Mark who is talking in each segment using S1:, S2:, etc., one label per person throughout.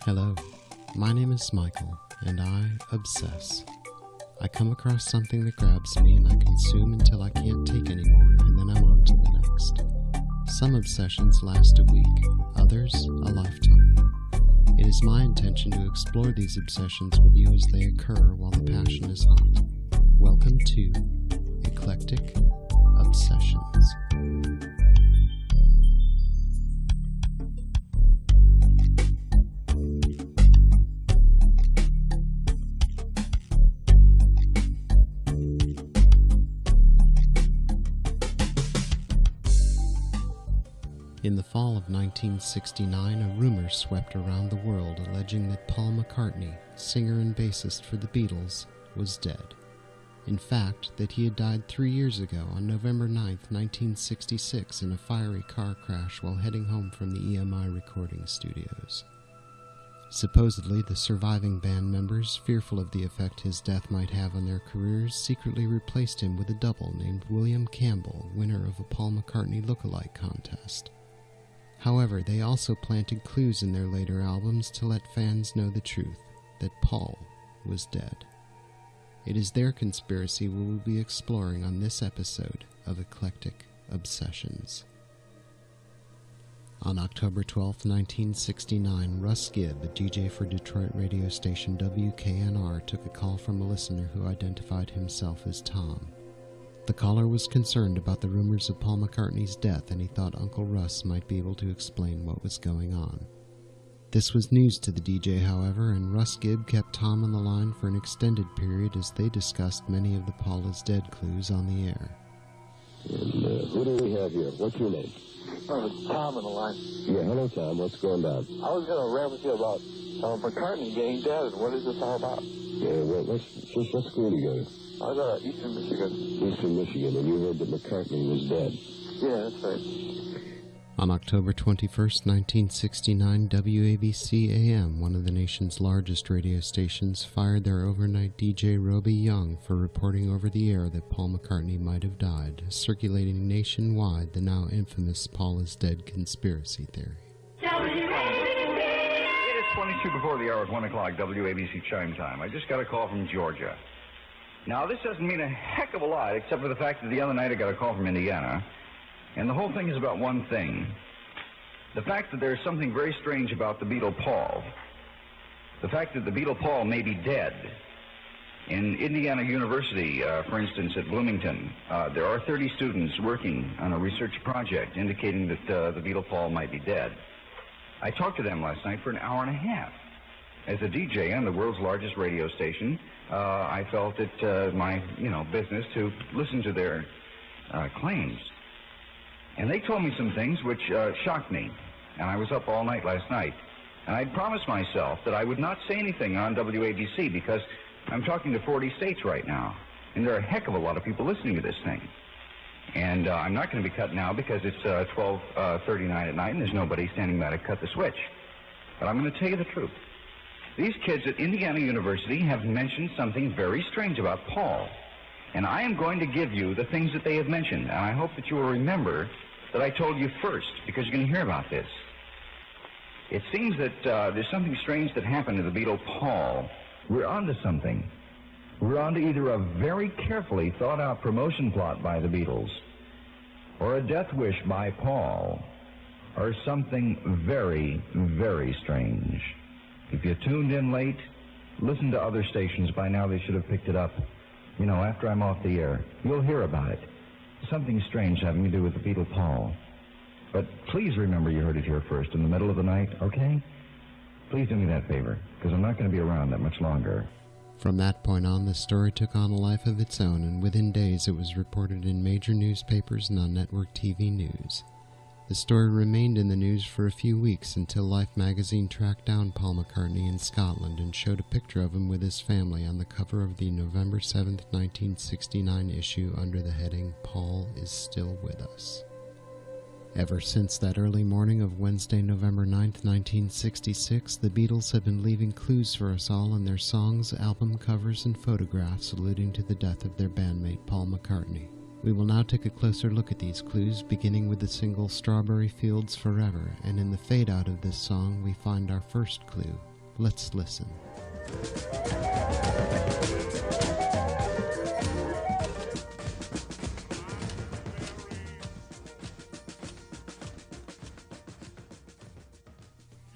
S1: Hello, my name is Michael, and I obsess. I come across something that grabs me and I consume until I can't take anymore, and then I'm on to the next. Some obsessions last a week, others a lifetime. It is my intention to explore these obsessions with you as they occur while the passion is hot. Welcome to Eclectic Obsessions. In the fall of 1969, a rumor swept around the world alleging that Paul McCartney, singer and bassist for the Beatles, was dead. In fact, that he had died 3 years ago on November 9, 1966, in a fiery car crash while heading home from the EMI recording studios. Supposedly, the surviving band members, fearful of the effect his death might have on their careers, secretly replaced him with a double named William Campbell, winner of a Paul McCartney lookalike contest. However, they also planted clues in their later albums to let fans know the truth, that Paul was dead. It is their conspiracy we will be exploring on this episode of Eclectic Obsessions. On October 12, 1969, Russ Gibb, a DJ for Detroit radio station WKNR, took a call from a listener who identified himself as Tom. The caller was concerned about the rumors of Paul McCartney's death, and he thought Uncle Russ might be able to explain what was going on. This was news to the DJ, however, and Russ Gibb kept Tom on the line for an extended period as they discussed many of the Paul is dead clues on the air.
S2: And who do we have here? What's your name?
S3: It's Tom on the line.
S2: Yeah, hello, Tom. What's going on?
S3: I was going to rant with you about McCartney getting dead. What is this all about?
S2: Yeah, well, let's go together.
S3: I was at Eastern Michigan.
S2: Eastern Michigan, and you heard that McCartney was dead.
S3: Yeah, that's right.
S1: On October 21st, 1969, WABC-AM, one of the nation's largest radio stations, fired their overnight DJ Roby Young for reporting over the air that Paul McCartney might have died, circulating nationwide the now infamous Paul is dead conspiracy theory.
S4: It is 22 before the hour at 1 o'clock, WABC chime time. I just got a call from Georgia. Now, this doesn't mean a heck of a lot, except for the fact that the other night I got a call from Indiana, and the whole thing is about one thing. The fact that there's something very strange about the Beatle Paul. The fact that the Beatle Paul may be dead. In Indiana University, for instance, at Bloomington, there are 30 students working on a research project indicating that the Beatle Paul might be dead. I talked to them last night for an hour and a half. As a DJ on the world's largest radio station, I felt it my business to listen to their claims. And they told me some things which shocked me. And I was up all night last night. And I'd promised myself that I would not say anything on WABC because I'm talking to 40 states right now. And there are a heck of a lot of people listening to this thing. And I'm not going to be cut now because it's 12:39 at night and there's nobody standing by to cut the switch. But I'm going to tell you the truth. These kids at Indiana University have mentioned something very strange about Paul. And I am going to give you the things that they have mentioned. And I hope that you will remember that I told you first, because you're going to hear about this. It seems that there's something strange that happened to the Beatle Paul. We're onto something. We're onto either a very carefully thought-out promotion plot by the Beatles, or a death wish by Paul, or something very, very strange. If you tuned in late, listen to other stations. By now they should have picked it up. After I'm off the air, you'll hear about it. Something strange having to do with the Beatle Paul. But please remember you heard it here first, in the middle of the night, okay? Please do me that favor, because I'm not going to be around that much longer.
S1: From that point on, the story took on a life of its own, and within days it was reported in major newspapers and on network TV news. The story remained in the news for a few weeks until Life magazine tracked down Paul McCartney in Scotland and showed a picture of him with his family on the cover of the November 7, 1969 issue under the heading, Paul is Still With Us. Ever since that early morning of Wednesday, November 9, 1966, the Beatles have been leaving clues for us all in their songs, album covers, and photographs alluding to the death of their bandmate Paul McCartney. We will now take a closer look at these clues, beginning with the single Strawberry Fields Forever, and in the fade-out of this song we find our first clue, Let's listen.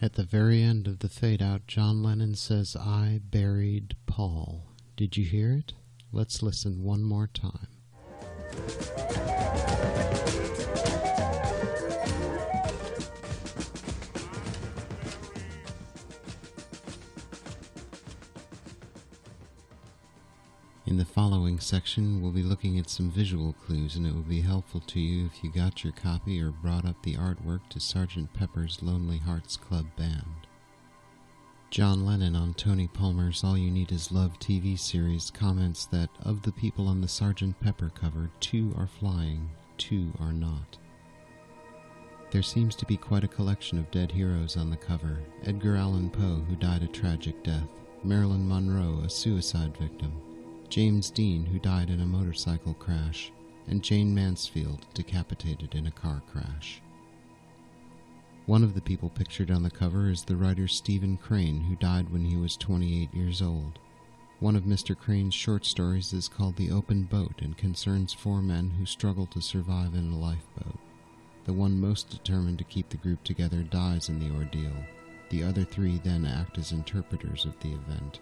S1: At the very end of the fade-out, John Lennon says, "I buried Paul." Did you hear it? Let's listen one more time. In the following section, we'll be looking at some visual clues, and it will be helpful to you if you got your copy or brought up the artwork to Sgt. Pepper's Lonely Hearts Club Band. John Lennon on Tony Palmer's All You Need Is Love TV series comments that of the people on the Sgt. Pepper cover, 2 are flying, 2 are not. There seems to be quite a collection of dead heroes on the cover. Edgar Allan Poe, who died a tragic death. Marilyn Monroe, a suicide victim. James Dean, who died in a motorcycle crash, and Jane Mansfield, decapitated in a car crash. One of the people pictured on the cover is the writer Stephen Crane, who died when he was 28 years old. One of Mr. Crane's short stories is called The Open Boat and concerns 4 men who struggle to survive in a lifeboat. The one most determined to keep the group together dies in the ordeal. The other 3 then act as interpreters of the event.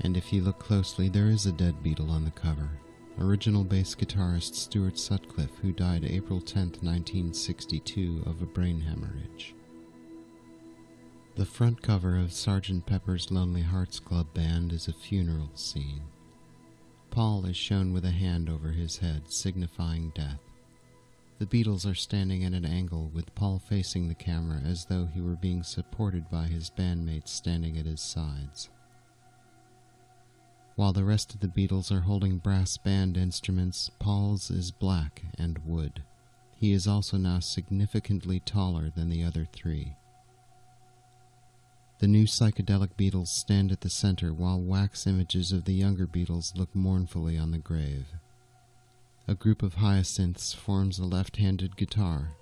S1: And if you look closely, there is a dead Beatle on the cover. Original bass guitarist Stuart Sutcliffe, who died April 10, 1962, of a brain hemorrhage. The front cover of Sgt. Pepper's Lonely Hearts Club Band is a funeral scene. Paul is shown with a hand over his head, signifying death. The Beatles are standing at an angle, with Paul facing the camera as though he were being supported by his bandmates standing at his sides. While the rest of the Beatles are holding brass band instruments, Paul's is black and wood. He is also now significantly taller than the other 3. The new psychedelic Beatles stand at the center, while wax images of the younger Beatles look mournfully on the grave. A group of hyacinths forms a left-handed guitar.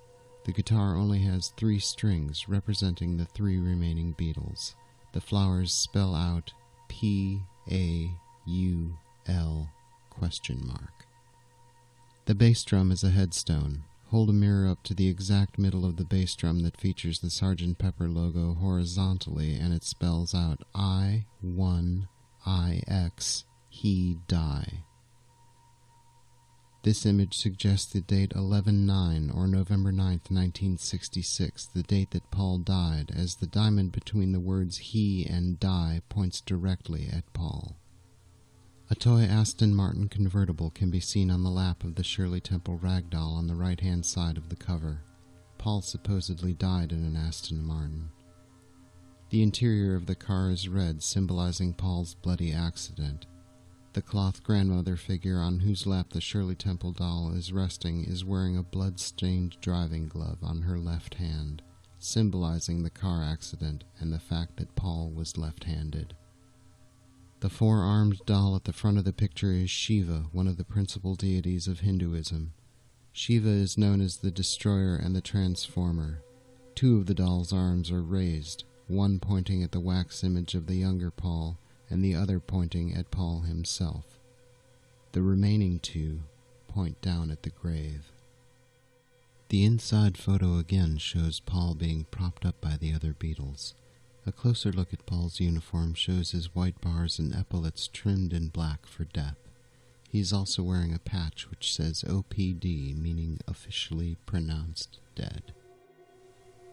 S1: The guitar only has 3 strings, representing the 3 remaining Beatles. The flowers spell out P-A-U-L ? The bass drum is a headstone. Hold a mirror up to the exact middle of the bass drum that features the Sgt. Pepper logo horizontally, and it spells out I-1-I-X, he die. This image suggests the date 11/9 or November 9th, 1966, the date that Paul died, as the diamond between the words he and die points directly at Paul. A toy Aston Martin convertible can be seen on the lap of the Shirley Temple ragdoll on the right-hand side of the cover. Paul supposedly died in an Aston Martin. The interior of the car is red, symbolizing Paul's bloody accident. The cloth grandmother figure on whose lap the Shirley Temple doll is resting is wearing a blood-stained driving glove on her left hand, symbolizing the car accident and the fact that Paul was left-handed. The 4-armed doll at the front of the picture is Shiva, one of the principal deities of Hinduism. Shiva is known as the Destroyer and the Transformer. 2 of the doll's arms are raised, one pointing at the wax image of the younger Paul, and the other pointing at Paul himself. The remaining 2 point down at the grave. The inside photo again shows Paul being propped up by the other Beatles. A closer look at Paul's uniform shows his white bars and epaulets trimmed in black for death. He is also wearing a patch which says OPD, meaning officially pronounced dead.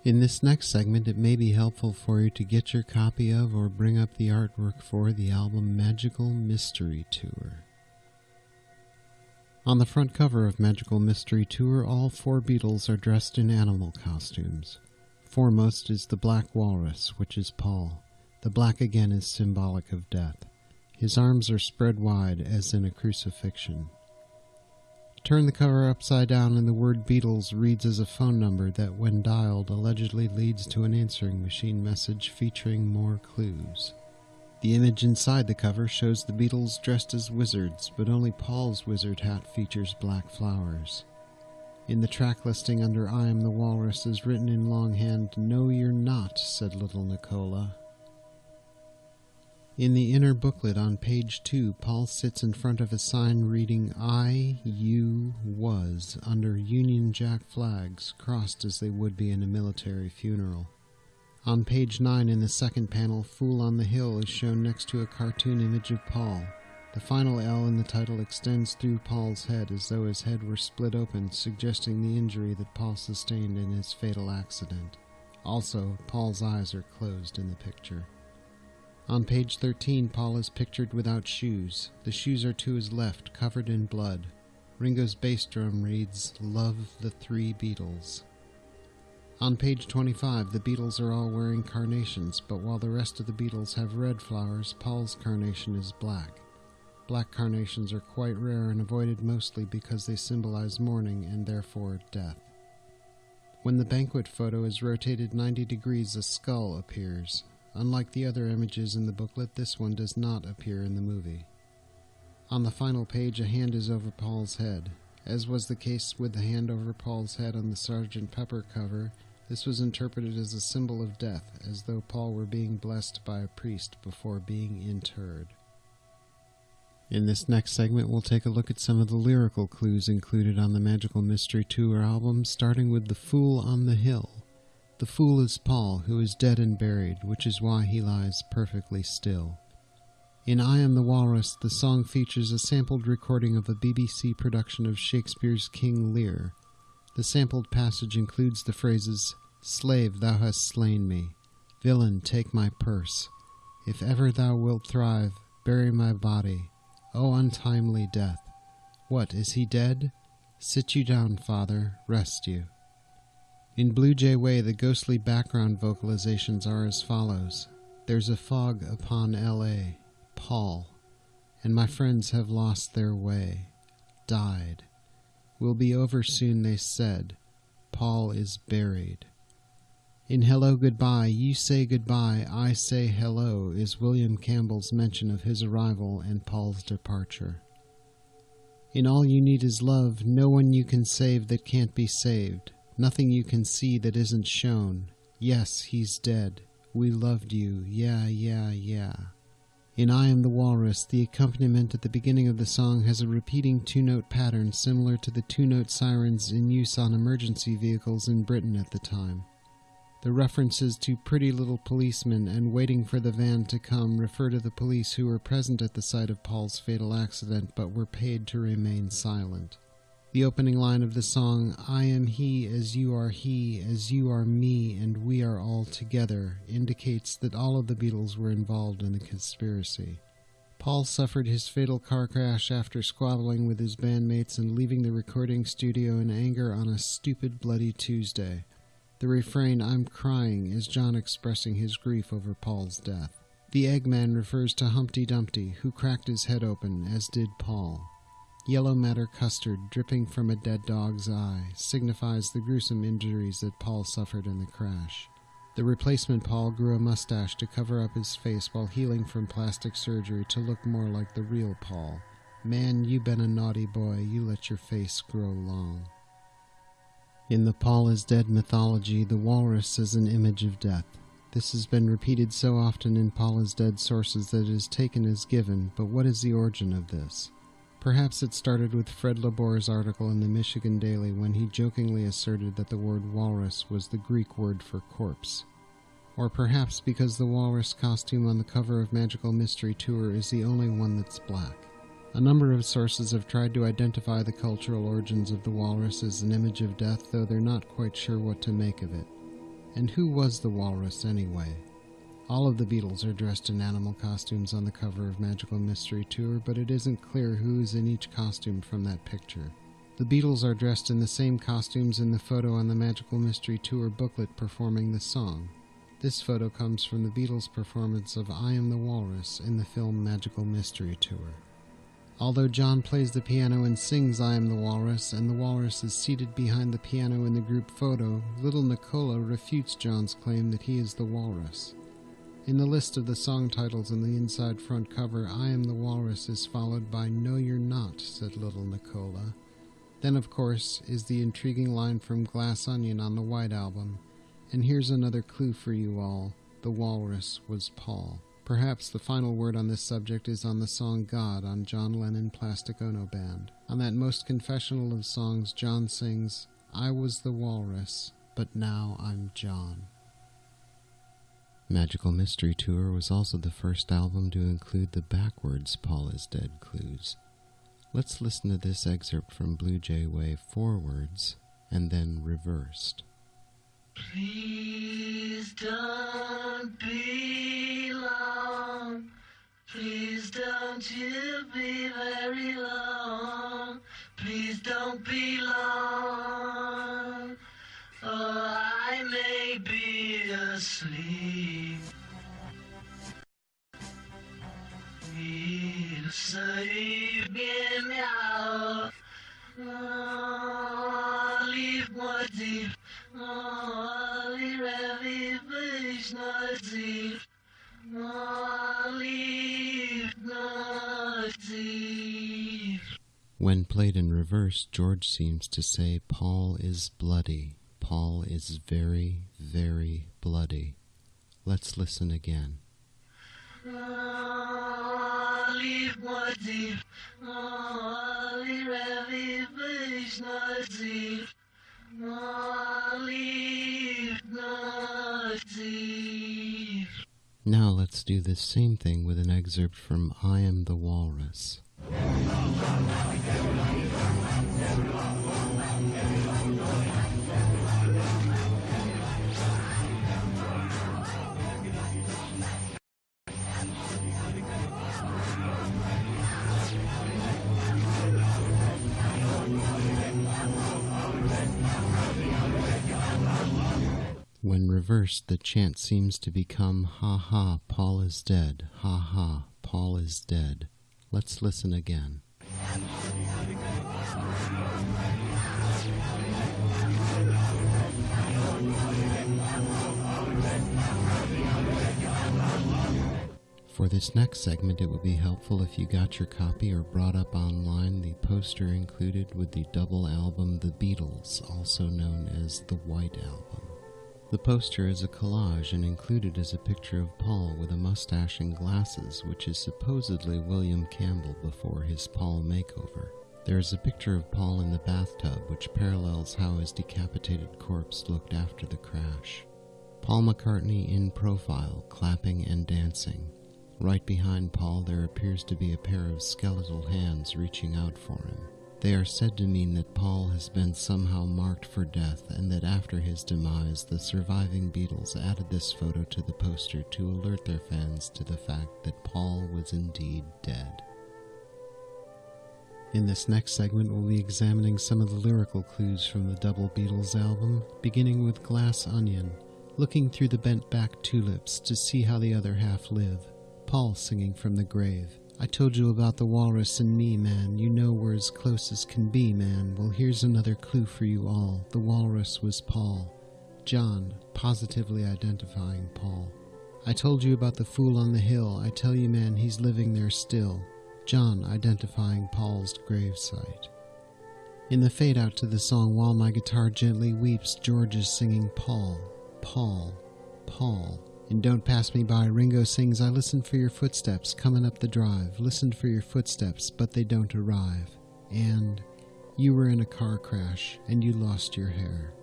S1: In this next segment, it may be helpful for you to get your copy of or bring up the artwork for the album Magical Mystery Tour. On the front cover of Magical Mystery Tour, all 4 Beatles are dressed in animal costumes. Foremost is the Black Walrus, which is Paul. The black again is symbolic of death. His arms are spread wide, as in a crucifixion. Turn the cover upside down and the word Beatles reads as a phone number that, when dialed, allegedly leads to an answering machine message featuring more clues. The image inside the cover shows the Beatles dressed as wizards, but only Paul's wizard hat features black flowers. In the track listing under I Am the Walrus is written in longhand, "No, you're not," said little Nicola. In the inner booklet on page 2, Paul sits in front of a sign reading I, you, was, under Union Jack flags, crossed as they would be in a military funeral. On page 9 in the second panel, Fool on the Hill is shown next to a cartoon image of Paul. The final L in the title extends through Paul's head as though his head were split open, suggesting the injury that Paul sustained in his fatal accident. Also, Paul's eyes are closed in the picture. On page 13, Paul is pictured without shoes. The shoes are to his left, covered in blood. Ringo's bass drum reads, "Love the Three Beatles." On page 25, the Beatles are all wearing carnations, but while the rest of the Beatles have red flowers, Paul's carnation is black. Black carnations are quite rare and avoided mostly because they symbolize mourning and therefore death. When the banquet photo is rotated 90 degrees, a skull appears. Unlike the other images in the booklet, this one does not appear in the movie. On the final page, a hand is over Paul's head. As was the case with the hand over Paul's head on the Sgt. Pepper cover, this was interpreted as a symbol of death, as though Paul were being blessed by a priest before being interred. In this next segment, we'll take a look at some of the lyrical clues included on the Magical Mystery Tour album, starting with The Fool on the Hill. The fool is Paul, who is dead and buried, which is why he lies perfectly still. In I Am the Walrus, the song features a sampled recording of a BBC production of Shakespeare's King Lear. The sampled passage includes the phrases, "Slave, thou hast slain me. Villain, take my purse. If ever thou wilt thrive, bury my body. O untimely death. What, is he dead? Sit you down, father, rest you." In Blue Jay Way, the ghostly background vocalizations are as follows. There's a fog upon L.A., Paul, and my friends have lost their way, died. Will be over soon, they said. Paul is buried. In Hello Goodbye, you say goodbye, I say hello, is William Campbell's mention of his arrival and Paul's departure. In All You Need Is Love, no one you can save that can't be saved. Nothing you can see that isn't shown. Yes, he's dead. We loved you. Yeah, yeah, yeah. In I Am the Walrus, the accompaniment at the beginning of the song has a repeating two-note pattern similar to the two-note sirens in use on emergency vehicles in Britain at the time. The references to Pretty Little Policeman and Waiting for the Van to Come refer to the police who were present at the site of Paul's fatal accident but were paid to remain silent. The opening line of the song, I am he, as you are me, and we are all together, indicates that all of the Beatles were involved in the conspiracy. Paul suffered his fatal car crash after squabbling with his bandmates and leaving the recording studio in anger on a stupid Bloody Tuesday. The refrain, I'm crying, is John expressing his grief over Paul's death. The Eggman refers to Humpty Dumpty, who cracked his head open, as did Paul. Yellow matter custard dripping from a dead dog's eye signifies the gruesome injuries that Paul suffered in the crash. The replacement Paul grew a mustache to cover up his face while healing from plastic surgery to look more like the real Paul. Man, you been a naughty boy, you let your face grow long. In the Paul is Dead mythology, the walrus is an image of death. This has been repeated so often in Paul is Dead sources that it is taken as given, but what is the origin of this? Perhaps it started with Fred Labor's article in the Michigan Daily when he jokingly asserted that the word walrus was the Greek word for corpse. Or perhaps because the walrus costume on the cover of Magical Mystery Tour is the only one that's black. A number of sources have tried to identify the cultural origins of the walrus as an image of death, though they're not quite sure what to make of it. And who was the walrus anyway? All of the Beatles are dressed in animal costumes on the cover of Magical Mystery Tour, but it isn't clear who's in each costume from that picture. The Beatles are dressed in the same costumes in the photo on the Magical Mystery Tour booklet performing the song. This photo comes from the Beatles' performance of I Am the Walrus in the film Magical Mystery Tour. Although John plays the piano and sings I Am the Walrus, and the walrus is seated behind the piano in the group photo, little Nicola refutes John's claim that he is the walrus. In the list of the song titles in the inside front cover, I Am the Walrus is followed by No You're Not, said little Nicola. Then, of course, is the intriguing line from Glass Onion on the White Album. And here's another clue for you all. The walrus was Paul. Perhaps the final word on this subject is on the song God on John Lennon Plastic Ono Band. On that most confessional of songs, John sings, "I was the walrus, but now I'm John." Magical Mystery Tour was also the first album to include the backwards Paul is Dead clues. Let's listen to this excerpt from Blue Jay Way forwards and then reversed.
S5: Please don't be long. Please don't you be very long. Please don't be long. Or I may be asleep. We'll save me out. Leave my deep.
S1: When played in reverse, George seems to say, "Paul is bloody. Paul is very, very bloody." Let's listen again. Now let's do the same thing with an excerpt from I Am the Walrus. When reversed, the chant seems to become, "Ha ha, Paul is dead. Ha ha, Paul is dead." Let's listen again. For this next segment, it would be helpful if you got your copy or brought up online the poster included with the double album The Beatles, also known as the White Album. The poster is a collage, and included is a picture of Paul with a mustache and glasses, which is supposedly William Campbell before his Paul makeover. There is a picture of Paul in the bathtub, which parallels how his decapitated corpse looked after the crash. Paul McCartney in profile, clapping and dancing. Right behind Paul there appears to be a pair of skeletal hands reaching out for him. They are said to mean that Paul has been somehow marked for death, and that after his demise, the surviving Beatles added this photo to the poster to alert their fans to the fact that Paul was indeed dead. In this next segment, we'll be examining some of the lyrical clues from the double Beatles album, beginning with Glass Onion, looking through the bent-back tulips to see how the other half live. Paul singing from the grave. I told you about the walrus and me, man. You know we're as close as can be, man. Well, here's another clue for you all. The walrus was Paul. John, positively identifying Paul. I told you about the fool on the hill. I tell you, man, he's living there still. John, identifying Paul's gravesite. In the fade-out to the song While My Guitar Gently Weeps, George is singing Paul, Paul, Paul. In Don't Pass Me By, Ringo sings, I listened for your footsteps coming up the drive, listened for your footsteps, but they don't arrive. And you were in a car crash, and you lost your hair.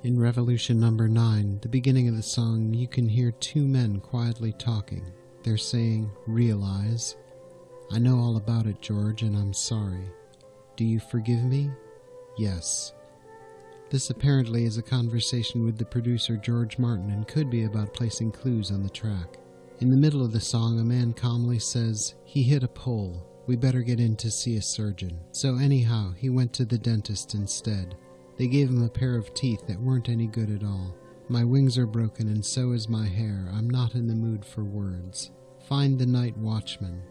S1: In Revolution number 9, the beginning of the song, you can hear two men quietly talking. They're saying, realize. I know all about it, George, and I'm sorry. Do you forgive me? Yes. This apparently is a conversation with the producer George Martin and could be about placing clues on the track. In the middle of the song, a man calmly says, he hit a pole. We better get in to see a surgeon. So anyhow, he went to the dentist instead. They gave him a pair of teeth that weren't any good at all. My wings are broken and so is my hair. I'm not in the mood for words. Find the night watchman.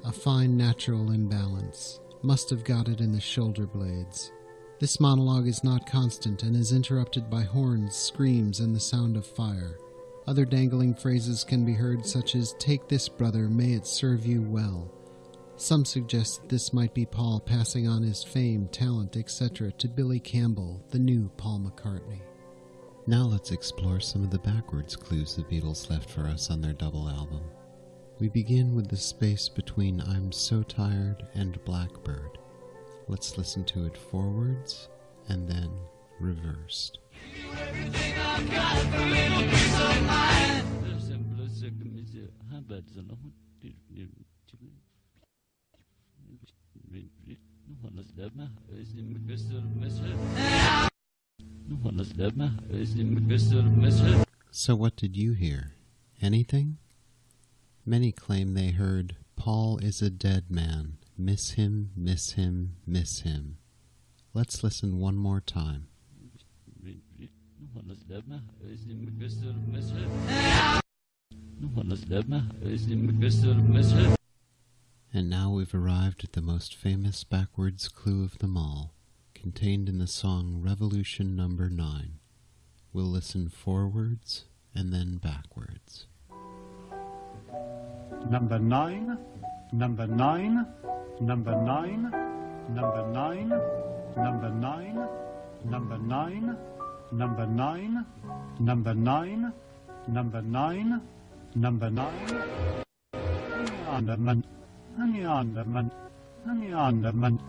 S1: A fine natural imbalance. Must have got it in the shoulder blades. This monologue is not constant and is interrupted by horns, screams, and the sound of fire. Other dangling phrases can be heard, such as, take this, brother, may it serve you well. Some suggest that this might be Paul passing on his fame, talent, etc. to Billy Campbell, the new Paul McCartney. Now let's explore some of the backwards clues the Beatles left for us on their double album. We begin with the space between I'm So Tired and Blackbird. Let's listen to it forwards and then reversed. So what did you hear? Anything? Many claim they heard, Paul is a dead man. Miss him, miss him, miss him. Let's listen one more time. And now we've arrived at the most famous backwards clue of them all, contained in the song Revolution Number 9. We'll listen forwards and then backwards.
S6: Number 9, number 9, number 9, number 9, number 9, number 9, number 9, number 9, number 9, number 9. Underman, honey underman, honey underman,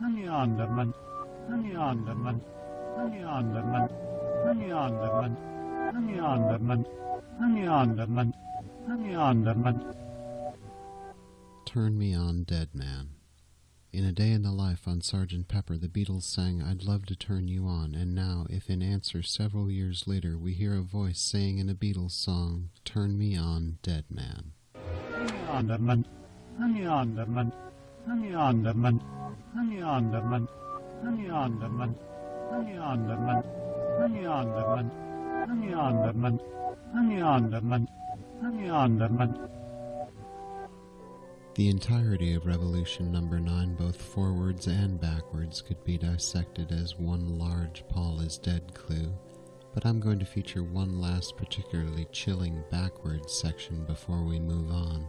S6: honey underman, honey underman, honey underman, honey underman, honey underman, honey underman, honey underman.
S1: Turn Me On, Dead Man. In A Day in the Life on Sgt. Pepper, the Beatles sang, I'd love to turn you on, and now, if in answer several years later we hear a voice saying in a Beatles song, Turn Me On, Dead Man.
S6: Underman, honey underman, honey underman, honey underman, honey underman, honey underman, honey underman, honey underman, honey underman, honey underman.
S1: The entirety of Revolution Number 9, both forwards and backwards, could be dissected as one large Paul is dead clue, but I'm going to feature one last particularly chilling backwards section before we move on.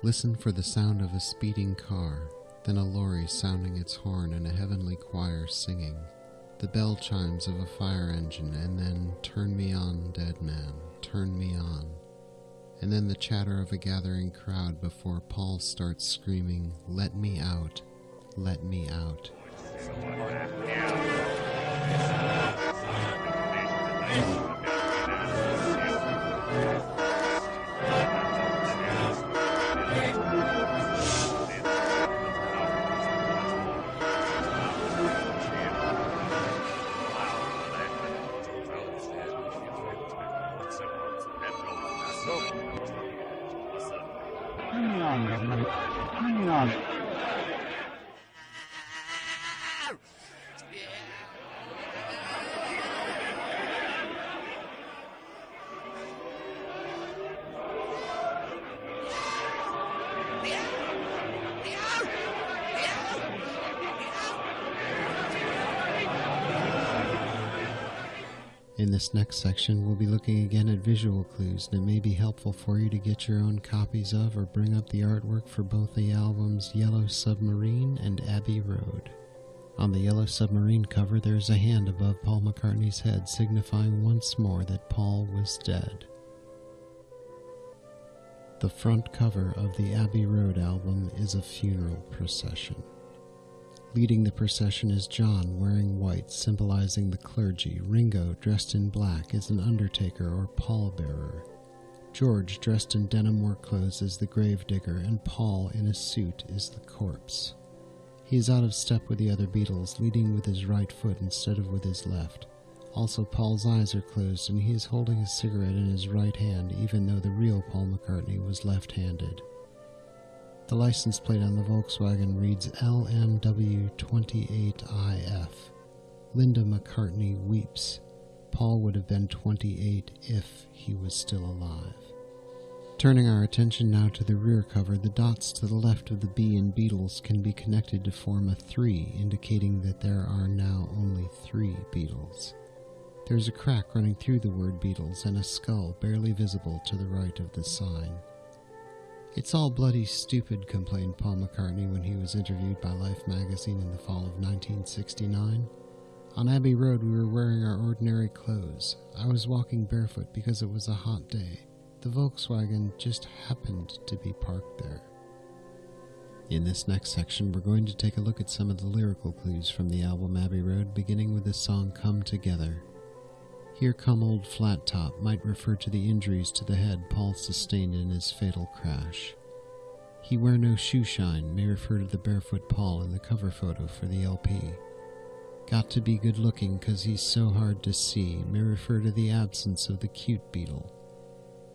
S1: Listen for the sound of a speeding car, then a lorry sounding its horn and a heavenly choir singing, the bell chimes of a fire engine, and then Turn Me On, Dead Man, Turn Me On. And then the chatter of a gathering crowd before Paul starts screaming, Let me out, let me out.
S6: Hang on, government. Hang on.
S1: In this next section, we'll be looking again at visual clues, and it may be helpful for you to get your own copies of or bring up the artwork for both the albums Yellow Submarine and Abbey Road. On the Yellow Submarine cover, there's a hand above Paul McCartney's head, signifying once more that Paul was dead. The front cover of the Abbey Road album is a funeral procession. Leading the procession is John, wearing white, symbolizing the clergy. Ringo, dressed in black, is an undertaker or pallbearer. George, dressed in denim work clothes, is the gravedigger, and Paul, in a suit, is the corpse. He is out of step with the other Beatles, leading with his right foot instead of with his left. Also, Paul's eyes are closed, and he is holding a cigarette in his right hand, even though the real Paul McCartney was left-handed. The license plate on the Volkswagen reads LMW28IF. Linda McCartney weeps. Paul would have been 28 if he was still alive. Turning our attention now to the rear cover, the dots to the left of the B in Beatles can be connected to form a 3, indicating that there are now only 3 Beatles. There's a crack running through the word Beatles and a skull barely visible to the right of the sign. It's all bloody stupid, complained Paul McCartney when he was interviewed by Life magazine in the fall of 1969. On Abbey Road we were wearing our ordinary clothes. I was walking barefoot because it was a hot day. the Volkswagen just happened to be parked there. In this next section, we're going to take a look at some of the lyrical clues from the album Abbey Road, beginning with the song Come Together. Here Come Old Flat Top might refer to the injuries to the head Paul sustained in his fatal crash. He Wear No Shoe Shine may refer to the barefoot Paul in the cover photo for the LP. Got to Be Good Looking 'Cause He's So Hard to See may refer to the absence of the cute Beatle.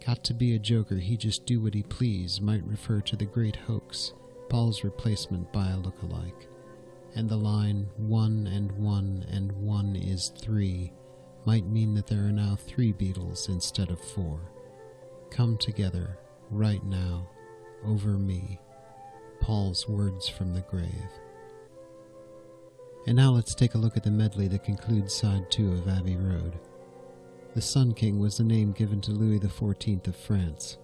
S1: Got to Be a Joker, He Just Do What He Please might refer to the great hoax, Paul's replacement by a lookalike. And the line, 1 and 1 and 1 is 3, might mean that there are now 3 Beatles instead of 4. Come together, right now, over me. Paul's words from the grave. And now let's take a look at the medley that concludes side 2 of Abbey Road. The Sun King was the name given to Louis XIV of France.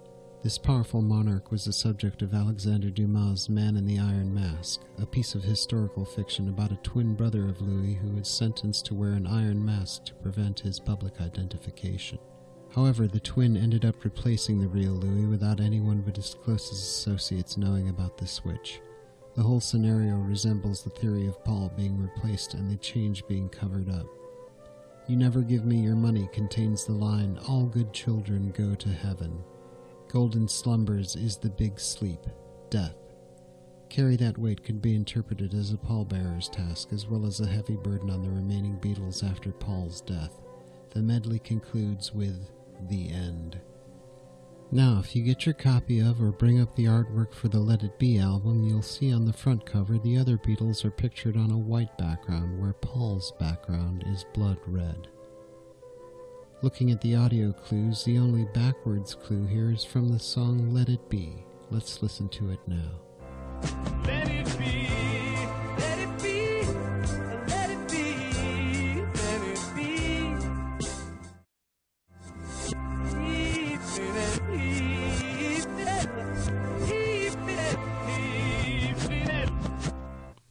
S1: This powerful monarch was the subject of Alexander Dumas' Man in the Iron Mask, a piece of historical fiction about a twin brother of Louis who was sentenced to wear an iron mask to prevent his public identification. However, the twin ended up replacing the real Louis without anyone but his closest associates knowing about the switch. The whole scenario resembles the theory of Paul being replaced and the change being covered up. You Never Give Me Your Money contains the line, all good children go to heaven. Golden slumbers is the big sleep, death. Carry That Weight could be interpreted as a pallbearer's task as well as a heavy burden on the remaining Beatles after Paul's death. The medley concludes with The End. Now, if you get your copy of or bring up the artwork for the Let It Be album, you'll see on the front cover the other Beatles are pictured on a white background where Paul's background is blood red. Looking at the audio clues, the only backwards clue here is from the song Let It Be. Let's listen to it now.
S7: Let it be, let it be, let it be, let it be.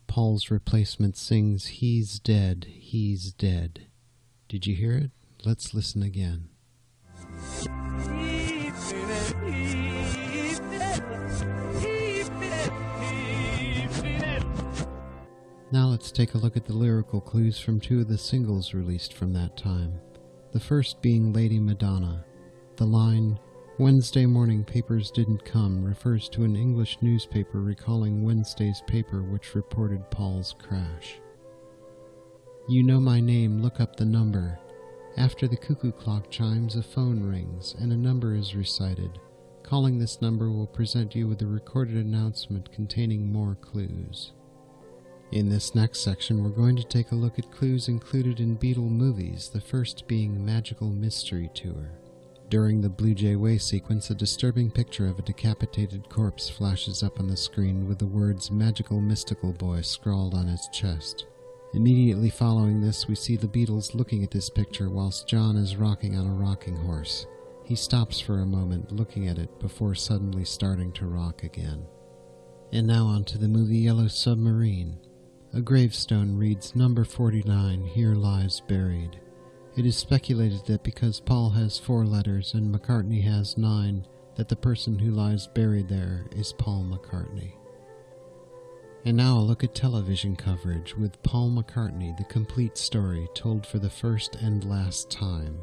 S1: Paul's replacement sings, He's dead, he's dead. Did you hear it? Let's listen again. Now let's take a look at the lyrical clues from 2 of the singles released from that time. The first being Lady Madonna. The line, Wednesday morning papers didn't come, refers to an English newspaper recalling Wednesday's paper which reported Paul's crash. You know my name, look up the number. After the cuckoo clock chimes, a phone rings, and a number is recited. Calling this number will present you with a recorded announcement containing more clues. In this next section, we're going to take a look at clues included in Beatle movies, the first being Magical Mystery Tour. During the Blue Jay Way sequence, a disturbing picture of a decapitated corpse flashes up on the screen with the words Magical Mystical Boy scrawled on its chest. Immediately following this, we see the Beatles looking at this picture whilst John is rocking on a rocking horse. He stops for a moment looking at it before suddenly starting to rock again. And now on to the movie Yellow Submarine. A gravestone reads, Number 49, here lies buried. It is speculated that because Paul has 4 letters and McCartney has 9, that the person who lies buried there is Paul McCartney. And now a look at television coverage with Paul McCartney, the complete story told for the first and last time.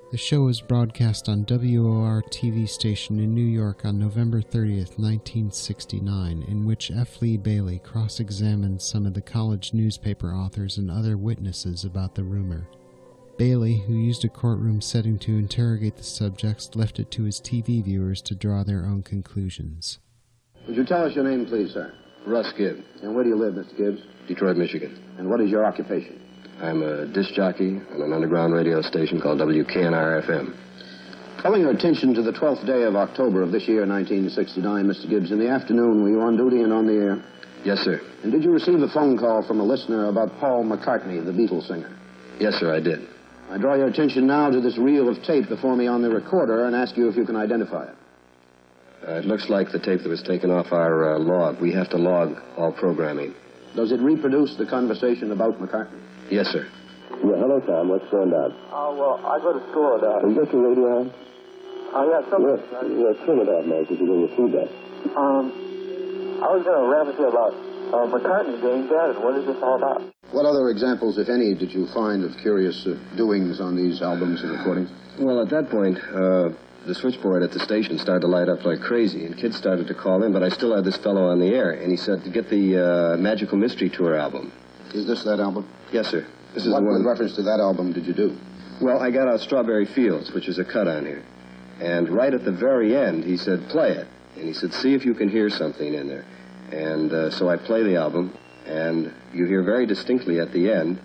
S1: The show was broadcast on WOR TV station in New York on November 30th, 1969, in which F. Lee Bailey cross-examined some of the college newspaper authors and other witnesses about the rumor. Bailey, who used a courtroom setting to interrogate the subjects, left it to his TV viewers to draw their own conclusions.
S2: Would you tell us your name, please, sir?
S8: Russ Gibb.
S2: And where do you live, Mr. Gibbs?
S8: Detroit, Michigan.
S2: And what is your occupation?
S8: I'm a disc jockey on an underground radio station called WKNR-FM.
S2: Calling your attention to the 12th day of October of this year, 1969, Mr. Gibbs, in the afternoon, were you on duty and on the air?
S8: Yes, sir.
S2: And did you receive a phone call from a listener about Paul McCartney, the Beatles singer?
S8: Yes, sir, I did.
S2: I draw your attention now to this reel of tape before me on the recorder and ask you if you can identify it.
S8: It looks like the tape that was taken off our log. We have to log all programming.
S2: Does it reproduce the conversation about McCartney?
S8: Yes, sir.
S2: Yeah, hello, Tom. What's going on?
S3: Oh, well, I go to school.
S2: Is this your radio on?
S3: Oh, yeah, something.
S8: Yeah, turn it out, Mike, if you're going to feedback.
S3: I was going to rant with you about McCartney being dead, and what is this all about?
S2: What other examples, if any, did you find of curious doings on these albums and recordings?
S8: Well, at that point, the switchboard at the station started to light up like crazy, and kids started to call in, but I still had this fellow on the air, and he said to get the Magical Mystery Tour album.
S2: Is this that album?
S8: Yes, sir. This is
S2: what,
S8: the one.
S2: with reference to that album, did you do?
S8: Well, I got out Strawberry Fields, which is a cut on here. And right at the very end, he said, play it. And he said, see if you can hear something in there. And so I play the album, and you hear very distinctly at the end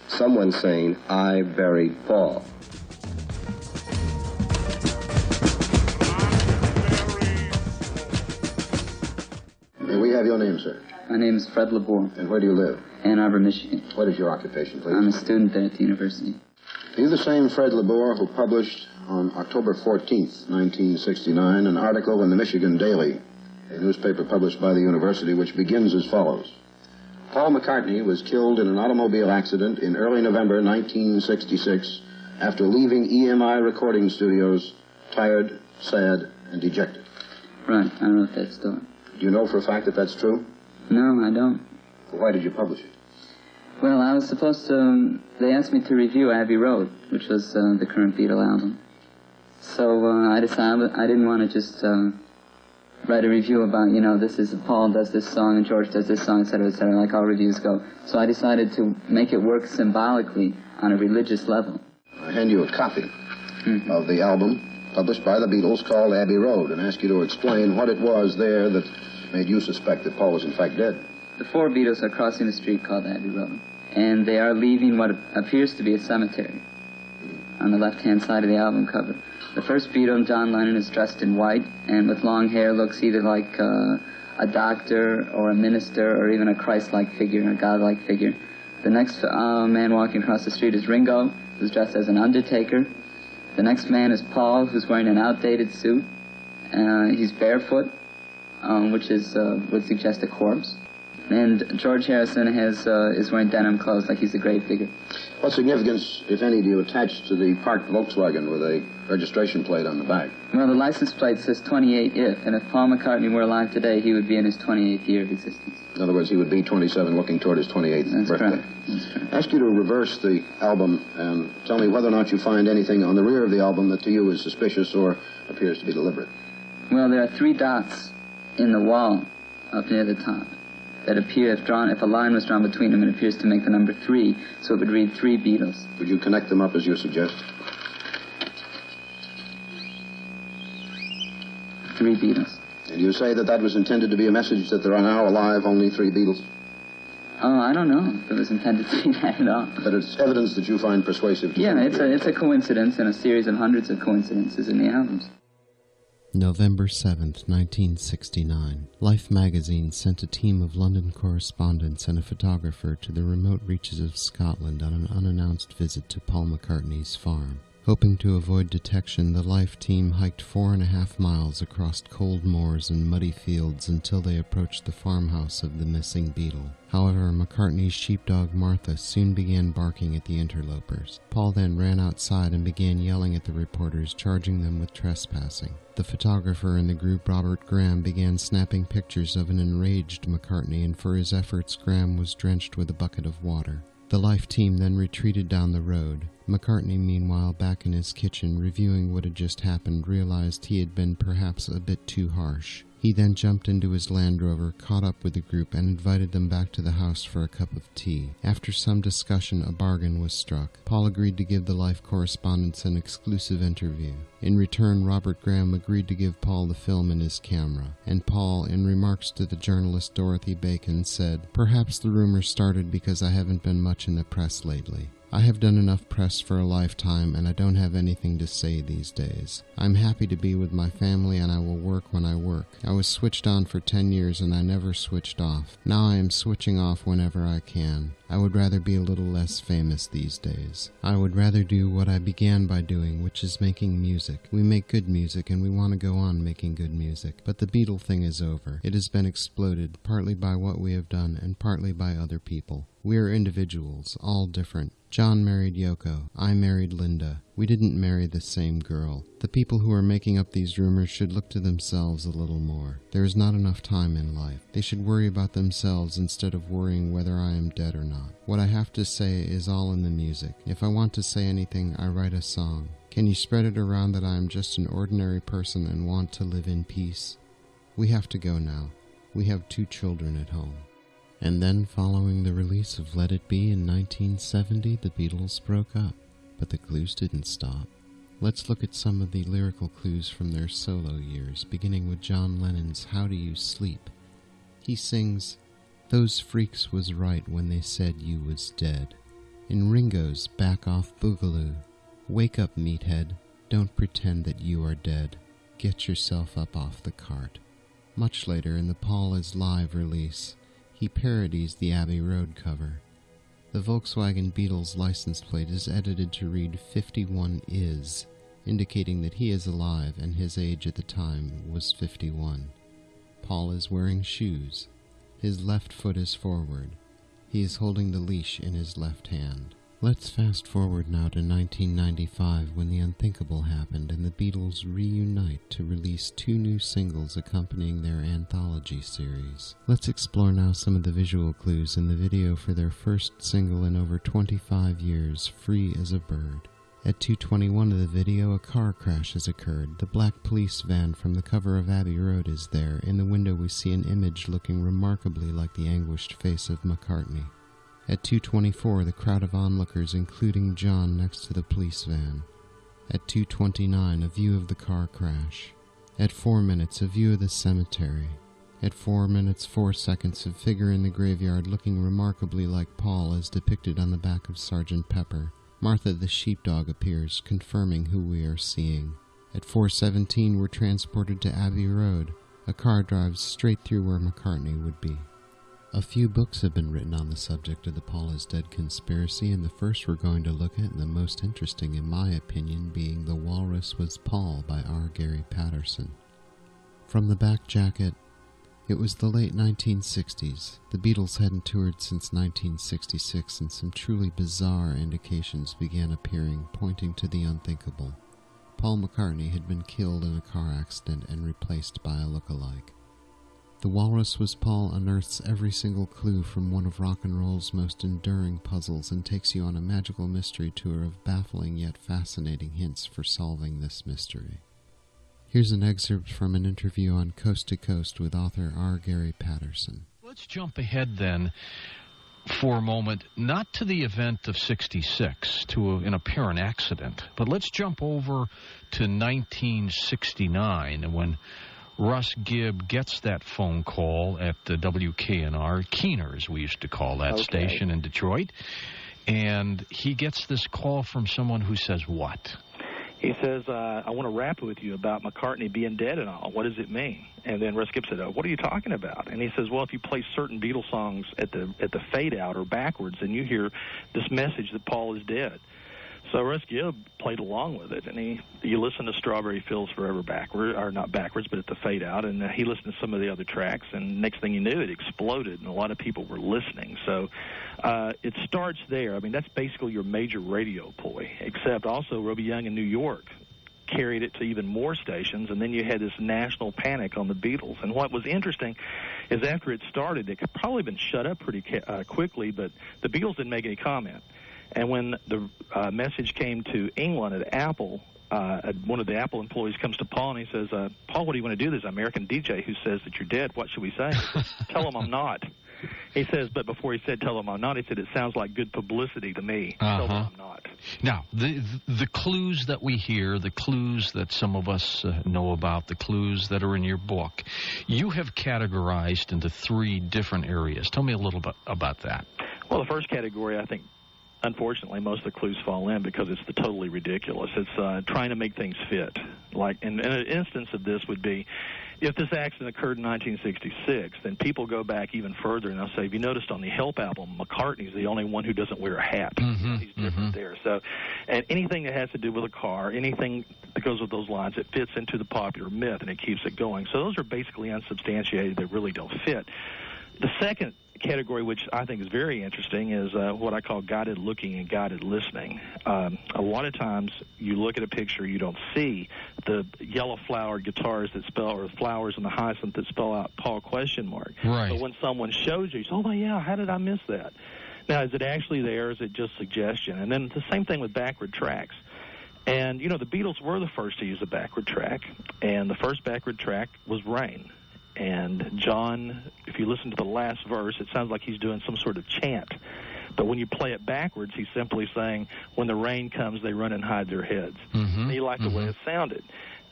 S8: someone saying, I buried Paul.
S2: May we have your name, sir?
S9: My name is Fred Labor.
S2: And where do you live?
S9: Ann Arbor, Michigan.
S2: What is your occupation, please?
S9: I'm a student there at the university.
S2: Are you the same Fred Labor who published on October 14th, 1969, an article in the Michigan Daily, a newspaper published by the university, which begins as follows? Paul McCartney was killed in an automobile accident in early November 1966 after leaving EMI recording studios tired, sad, and dejected.
S9: Right, I wrote that story.
S2: Do you know for a fact that that's true?
S9: No, I don't.
S2: Why did you publish it?
S9: Well, I was supposed to... They asked me to review Abbey Road, which was the current Beatle album. So I decided I didn't want to just write a review about, you know, this is Paul does this song and George does this song, etc., like all reviews go. So I decided to make it work symbolically on a religious level.
S2: I hand you a copy of the album published by the Beatles called Abbey Road and ask you to explain what it was there that made you suspect that Paul was in fact dead.
S9: The four Beatles are crossing a street called Abbey Road, and they are leaving what appears to be a cemetery on the left-hand side of the album cover. The first Beatle, John Lennon, is dressed in white and with long hair, looks either like a doctor or a minister or even a Christ-like figure, a God-like figure. The next man walking across the street is Ringo, who's dressed as an undertaker. The next man is Paul, who's wearing an outdated suit. He's barefoot, which would suggest a corpse. And George Harrison is wearing denim clothes like he's a grave digger.
S2: What significance, if any, do you attach to the parked Volkswagen with a registration plate on the back?
S9: Well, the license plate says 28 if, and if Paul McCartney were alive today, he would be in his 28th year of existence.
S2: In other words, he would be 27 looking toward his 28th birthday.
S9: Correct. That's correct.
S2: I ask you to reverse the album and tell me whether or not you find anything on the rear of the album that to you is suspicious or appears to be deliberate.
S9: Well, there are 3 dots in the wall up near the top that appear, if a line was drawn between them, it appears to make the number 3, so it would read 3 Beatles.
S2: Would you connect them up as you suggest?
S9: 3 Beatles.
S2: And you say that that was intended to be a message that there are now alive only 3 Beatles?
S9: Oh, I don't know if it was intended to be that at all.
S2: But it's evidence that you find persuasive to
S9: Yeah, it's a coincidence in a series of hundreds of coincidences in the albums.
S1: November 7th, 1969. Life magazine sent a team of London correspondents and a photographer to the remote reaches of Scotland on an unannounced visit to Paul McCartney's farm. Hoping to avoid detection, the Life team hiked 4.5 miles across cold moors and muddy fields until they approached the farmhouse of the missing Beatle. However, McCartney's sheepdog Martha soon began barking at the interlopers. Paul then ran outside and began yelling at the reporters, charging them with trespassing. The photographer in the group, Robert Graham, began snapping pictures of an enraged McCartney, and for his efforts, Graham was drenched with a bucket of water. The Life team then retreated down the road. McCartney, meanwhile, back in his kitchen, reviewing what had just happened, realized he had been perhaps a bit too harsh. He then jumped into his Land Rover, caught up with the group, and invited them back to the house for a cup of tea. After some discussion, a bargain was struck. Paul agreed to give the Life correspondents an exclusive interview. In return, Robert Graham agreed to give Paul the film and his camera. And Paul, in remarks to the journalist Dorothy Bacon, said, "Perhaps the rumor started because I haven't been much in the press lately. I have done enough press for a lifetime, and I don't have anything to say these days. I'm happy to be with my family, and I will work when I work. I was switched on for 10 years, and I never switched off. Now I am switching off whenever I can. I would rather be a little less famous these days. I would rather do what I began by doing, which is making music. We make good music, and we want to go on making good music. But the Beatle thing is over. It has been exploded, partly by what we have done, and partly by other people." We are individuals, all different. John married Yoko. I married Linda. We didn't marry the same girl. The people who are making up these rumors should look to themselves a little more. There is not enough time in life. They should worry about themselves instead of worrying whether I am dead or not. What I have to say is all in the music. If I want to say anything, I write a song. Can you spread it around that I am just an ordinary person and want to live in peace? We have to go now. We have 2 children at home. And then, following the release of Let It Be in 1970, the Beatles broke up. But the clues didn't stop. Let's look at some of the lyrical clues from their solo years, beginning with John Lennon's How Do You Sleep? He sings, "Those freaks was right when they said you was dead." In Ringo's Back Off Boogaloo, "Wake up, meathead, don't pretend that you are dead. Get yourself up off the cart." Much later, in the Paul is Live release, he parodies the Abbey Road cover. The Volkswagen Beatles license plate is edited to read 51 is, indicating that he is alive and his age at the time was 51. Paul is wearing shoes. His left foot is forward. He is holding the leash in his left hand. Let's fast forward now to 1995 when the unthinkable happened and the Beatles reunite to release 2 new singles accompanying their anthology series. Let's explore now some of the visual clues in the video for their first single in over 25 years, Free as a Bird. At 2:21 of the video, a car crash has occurred. The black police van from the cover of Abbey Road is there. In the window we see an image looking remarkably like the anguished face of McCartney. At 2:24, the crowd of onlookers, including John next to the police van. At 2:29, a view of the car crash. At 4 minutes, a view of the cemetery. At 4 minutes 4 seconds, a figure in the graveyard looking remarkably like Paul as depicted on the back of Sgt. Pepper. Martha the sheepdog appears, confirming who we are seeing. At 4:17, we're transported to Abbey Road. A car drives straight through where McCartney would be. A few books have been written on the subject of the Paul is Dead conspiracy, and the first we're going to look at, and the most interesting in my opinion, being The Walrus Was Paul by R. Gary Patterson. From the back jacket, it was the late 1960s. The Beatles hadn't toured since 1966, and some truly bizarre indications began appearing, pointing to the unthinkable. Paul McCartney had been killed in a car accident and replaced by a lookalike. The Walrus Was Paul unearths every single clue from one of rock and roll's most enduring puzzles and takes you on a magical mystery tour of baffling yet fascinating hints for solving this mystery. Here's an excerpt from an interview on Coast to Coast with author R. Gary Patterson.
S10: Let's jump ahead then for a moment, not to the event of '66, to an apparent accident, but let's jump over to 1969 when Russ Gibb gets that phone call at the WKNR, Keener as we used to call that station in Detroit, and he gets this call from someone who says what?
S3: He says, I want to rap with you about McCartney being dead and all. What does it mean? And then Russ Gibb said, what are you talking about? And he says, well, if you play certain Beatles songs at the fade out or backwards, then you hear this message that Paul is dead. So Russ Gibb played along with it, and you listen to Strawberry Fields Forever backward, or not backwards, but at the fade out, and he listened to some of the other tracks, and next thing you knew, it exploded, and a lot of people were listening. So it starts there. I mean, that's basically your major radio ploy, except also Roby Young in New York carried it to even more stations, and then you had this national panic on the Beatles. And what was interesting is after it started, it could probably been shut up pretty quickly, but the Beatles didn't make any comment. And when the message came to England at Apple, one of the Apple employees comes to Paul and he says, Paul, what do you want to do? There's an American DJ who says that you're dead. What should we say? Tell him I'm not. He says, but before he said tell him I'm not, he said it sounds like good publicity to me. Tell him I'm not.
S10: Now, the clues that we hear, the clues that some of us know about, the clues that are in your book, you have categorized into 3 different areas. Tell me a little bit about that.
S3: Well, the first category, I think, unfortunately, most of the clues fall in because it's the totally ridiculous. It's trying to make things fit. Like, and an instance of this would be, if this accident occurred in 1966, then people go back even further and they'll say, have you noticed on the Help album, McCartney's the only one who doesn't wear a hat. He's different there. So, and anything that has to do with a car, anything that goes with those lines, it fits into the popular myth and it keeps it going. So those are basically unsubstantiated. They really don't fit. The second category, which I think is very interesting, is what I call guided looking and guided listening. A lot of times you look at a picture, you don't see the yellow flowered guitars that spell, or flowers in the hyacinth that spell out Paul question mark.
S10: Right.
S3: But when someone shows you, you say, oh, yeah, how did I miss that? Now, is it actually there, or is it just suggestion? And then the same thing with backward tracks. And, you know, the Beatles were the first to use a backward track, and the first backward track was Rain. And John, if you listen to the last verse, it sounds like he's doing some sort of chant. But when you play it backwards, he's simply saying, when the rain comes, they run and hide their heads. And he liked the way it sounded.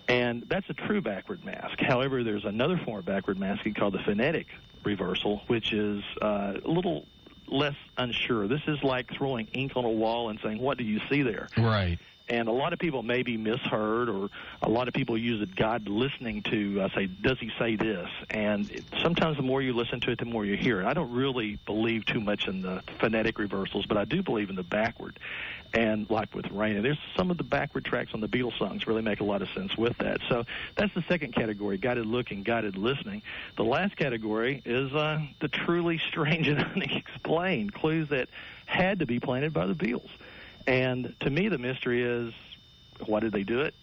S3: And that's a true backward mask. However, there's another form of backward masking called the phonetic reversal, which is a little less unsure. This is like throwing ink on a wall and saying, what do you see there?
S10: Right.
S3: And a lot of people maybe misheard, or a lot of people use it God listening to say, does he say this? And sometimes the more you listen to it, the more you hear it. I don't really believe too much in the phonetic reversals, but I do believe in the backward. And like with Rain, and there's some of the backward tracks on the Beatles songs really make a lot of sense with that. So that's the second category, guided looking, guided listening. The last category is the truly strange and unexplained, clues that had to be planted by the Beatles. And to me, the mystery is, why did they do it?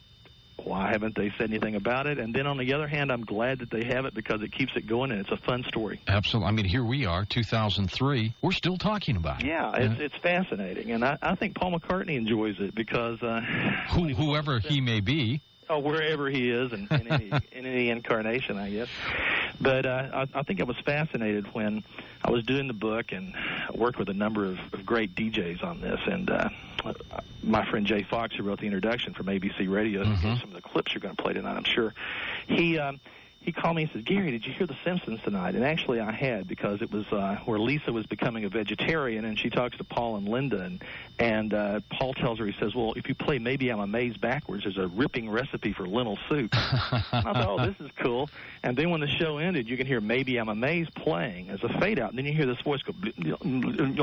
S3: Why haven't they said anything about it? And then on the other hand, I'm glad that they have it, because it keeps it going, and it's a fun story.
S10: Absolutely. I mean, here we are, 2003. We're still talking about it.
S3: Yeah, it's fascinating. And I think Paul McCartney enjoys it, because...
S10: whoever he may be.
S3: Oh, wherever he is, in any incarnation, I guess. But I think I was fascinated when I was doing the book, and I worked with a number of great DJs on this. And my friend Jay Fox, who wrote the introduction from ABC Radio, some of the clips you're going to play tonight, I'm sure, he called me and said, Gary, did you hear The Simpsons tonight? And actually I had, because it was where Lisa was becoming a vegetarian, and she talks to Paul and Linda, and Paul tells her, he says, well, if you play Maybe I'm Amazed backwards, there's a ripping recipe for lentil soup. And I thought, oh, this is cool. And then when the show ended, you can hear Maybe I'm Amazed playing as a fade-out, and then you hear this voice go, and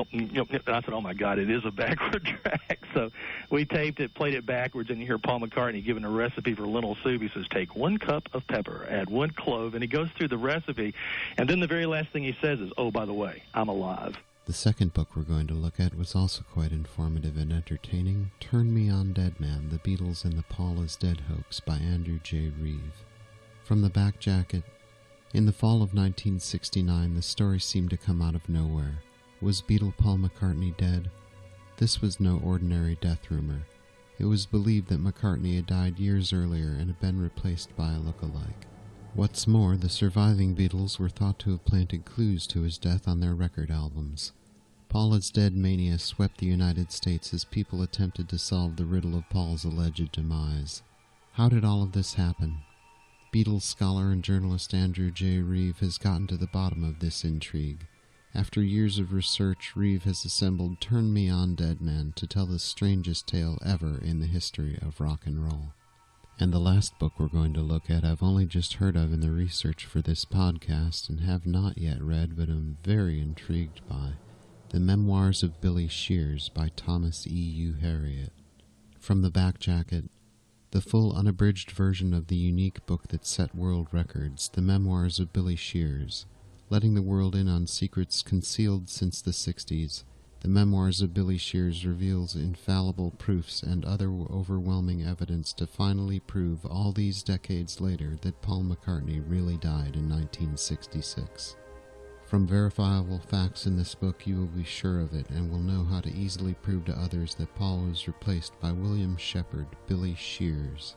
S3: I said, oh, my God, it is a backward track. So we taped it, played it backwards, and you hear Paul McCartney giving a recipe for lentil soup. He says, take 1 cup of pepper, add 1 clove, and he goes through the recipe, and then the very last thing he says is, oh, by the way, I'm alive.
S1: The second book we're going to look at was also quite informative and entertaining, Turn Me On Dead Man, The Beatles and the Paul is Dead Hoax by Andrew J. Reeve. From the back jacket, in the fall of 1969, the story seemed to come out of nowhere. Was Beatle Paul McCartney dead? This was no ordinary death rumor. It was believed that McCartney had died years earlier and had been replaced by a lookalike. What's more, the surviving Beatles were thought to have planted clues to his death on their record albums. Paul is Dead mania swept the United States as people attempted to solve the riddle of Paul's alleged demise. How did all of this happen? Beatles scholar and journalist Andrew J. Reeve has gotten to the bottom of this intrigue. After years of research, Reeve has assembled Turn Me On Dead Man to tell the strangest tale ever in the history of rock and roll. And the last book we're going to look at I've only just heard of in the research for this podcast and have not yet read, but am very intrigued by, The Memoirs of Billy Shears by Thomas E. U. Harriot. From the back jacket, the full unabridged version of the unique book that set world records, The Memoirs of Billy Shears, letting the world in on secrets concealed since the 60s. The Memoirs of Billy Shears reveals infallible proofs and other overwhelming evidence to finally prove all these decades later that Paul McCartney really died in 1966. From verifiable facts in this book, you will be sure of it and will know how to easily prove to others that Paul was replaced by William Shepard, Billy Shears.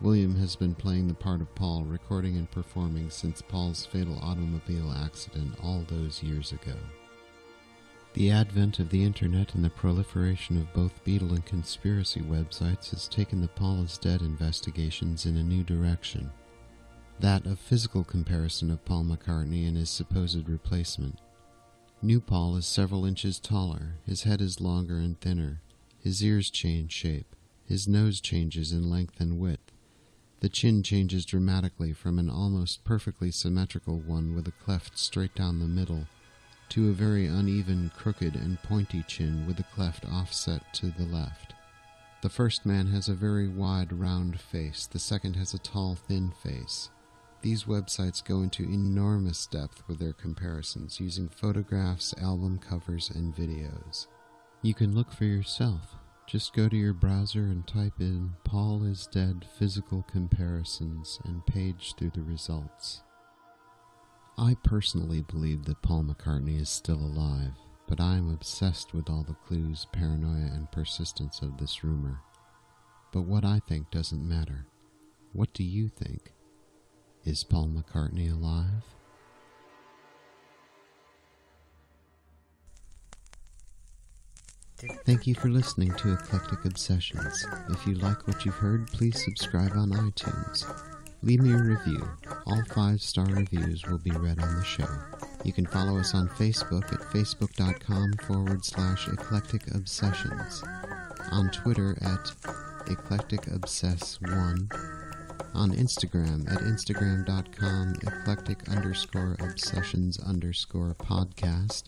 S1: William has been playing the part of Paul, recording and performing since Paul's fatal automobile accident all those years ago. The advent of the Internet and the proliferation of both Beatle and conspiracy websites has taken the Paul is Dead investigations in a new direction. That of physical comparison of Paul McCartney and his supposed replacement. New Paul is several inches taller, his head is longer and thinner, his ears change shape, his nose changes in length and width. The chin changes dramatically from an almost perfectly symmetrical one with a cleft straight down the middle, to a very uneven, crooked, and pointy chin with a cleft offset to the left. The first man has a very wide, round face. The second has a tall, thin face. These websites go into enormous depth with their comparisons, using photographs, album covers, and videos. You can look for yourself. Just go to your browser and type in Paul is Dead physical comparisons and page through the results. I personally believe that Paul McCartney is still alive, but I am obsessed with all the clues, paranoia, and persistence of this rumor. But what I think doesn't matter. What do you think? Is Paul McCartney alive? Thank you for listening to Eclectic Obsessions. If you like what you've heard, please subscribe on iTunes. Leave me a review. All 5-star reviews will be read on the show. You can follow us on Facebook at facebook.com/Eclectic Obsessions. On Twitter at Eclectic Obsess1. On Instagram at Instagram.com/Eclectic_Obsessions_podcast.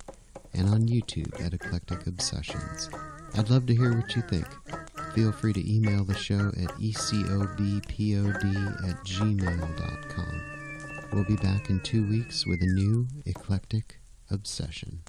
S1: And on YouTube at Eclectic Obsessions. I'd love to hear what you think. Feel free to email the show at ecobpod@gmail.com. We'll be back in 2 weeks with a new Eclectic Obsession.